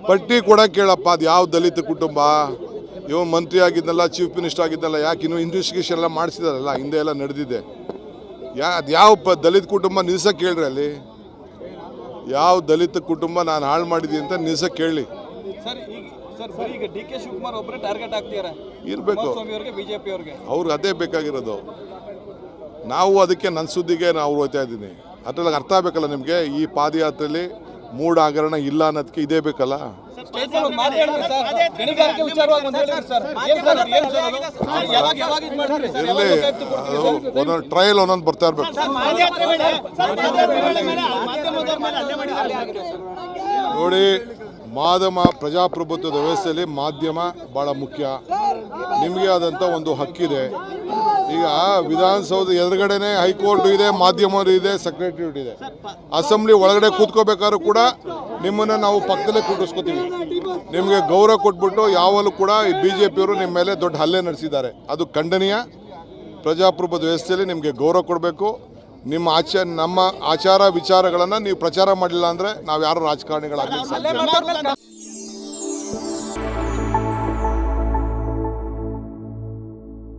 ಪಟ್ಟಿ ಕೊಡಕ್ಕೆ ಕೇಳಪ್ಪ, ಅದು ಯಾವ ದಲಿತ ಕುಟುಂಬ, ಇವ ಮಂತ್ರಿ ಆಗಿದ್ದಲ್ಲ, ಚೀಫ್ ಮಿನಿಸ್ಟರ್ ಆಗಿದ್ದಲ್ಲ, ಯಾಕೆ ಇನ್ನೂ ಇನ್ವೆಸ್ಟಿಗೇಷನ್ ಎಲ್ಲ ಮಾಡಿಸಿದಾರಲ್ಲ, ಹಿಂದೆ ಎಲ್ಲ ನಡೆದಿದೆ. ಅದು ಯಾವ ದಲಿತ ಕುಟುಂಬ ನಿಲ್ಸಕ್ಕೆ ಕೇಳ್ರಿ, ಅಲ್ಲಿ ಯಾವ ದಲಿತ ಕುಟುಂಬ ನಾನು ಹಾಳು ಮಾಡಿದ್ದೀನಿ ಅಂತ ನಿಲ್ಸಕ್ಕೆ ಕೇಳಿ. ಇರಬೇಕು, ಅವ್ರಿಗೆ ಅದೇ ಬೇಕಾಗಿರೋದು. ನಾವು ಅದಕ್ಕೆ ನನ್ನ ಸುದ್ದಿಗೆ ನಾವು ಹೋಗ್ತಾ ಇದ್ದೀನಿ. ಅದ್ರಲ್ಲಿ ಅರ್ಥ ಆಗಬೇಕಲ್ಲ ನಿಮಗೆ, ಈ ಪಾದಯಾತ್ರೆಯಲ್ಲಿ ಮೂಢ ಹಗರಣ ಇಲ್ಲ ಅನ್ನೋದಕ್ಕೆ ಇದೇ ಬೇಕಲ್ಲ. ಒಂದೊಂದು ಟ್ರಯಲ್ ಒಂದೊಂದು ಬರ್ತಾ ಇರ್ಬೇಕು. ನೋಡಿ, ಮಾಧ್ಯಮ ಪ್ರಜಾಪ್ರಭುತ್ವದ ವ್ಯವಸ್ಥೆಯಲ್ಲಿ ಮಾಧ್ಯಮ ಭಾಳ ಮುಖ್ಯ. ನಿಮಗೆ ಆದಂಥ ಒಂದು ಹಕ್ಕಿದೆ. ಈಗ ವಿಧಾನಸೌಧ ಎದುರುಗಡೆನೆ ಹೈಕೋರ್ಟ್ ಇದೆ, ಮಾಧ್ಯಮರು ಇದೆ, ಸೆಕ್ರೆಟರಿಯೇಟ್ ಇದೆ. ಅಸೆಂಬ್ಲಿ ಒಳಗಡೆ ಕೂತ್ಕೋಬೇಕಾದ್ರೂ ಕೂಡ ನಿಮ್ಮನ್ನು ನಾವು ಪಕ್ಕದಲ್ಲೇ ಕೂಡಿಸ್ಕೋತೀವಿ. ನಿಮಗೆ ಗೌರವ ಕೊಟ್ಬಿಟ್ಟು ಯಾವಾಗಲೂ ಕೂಡ ಈ BJPಯವರು ನಿಮ್ಮ ಮೇಲೆ ದೊಡ್ಡ ಹಲ್ಲೆ ನಡೆಸಿದ್ದಾರೆ. ಅದು ಖಂಡನೀಯ. ಪ್ರಜಾಪ್ರಭುತ್ವ ವ್ಯವಸ್ಥೆಯಲ್ಲಿ ನಿಮಗೆ ಗೌರವ ಕೊಡಬೇಕು. ನಮ್ಮ ಆಚಾರ ವಿಚಾರಗಳನ್ನು ನೀವು ಪ್ರಚಾರ ಮಾಡಲಿಲ್ಲ ಅಂದರೆ ನಾವು ಯಾರು ರಾಜಕಾರಣಿಗಳಾಗಲಿಕ್ಕೆ ಸಾಧ್ಯ ಇಲ್ಲ.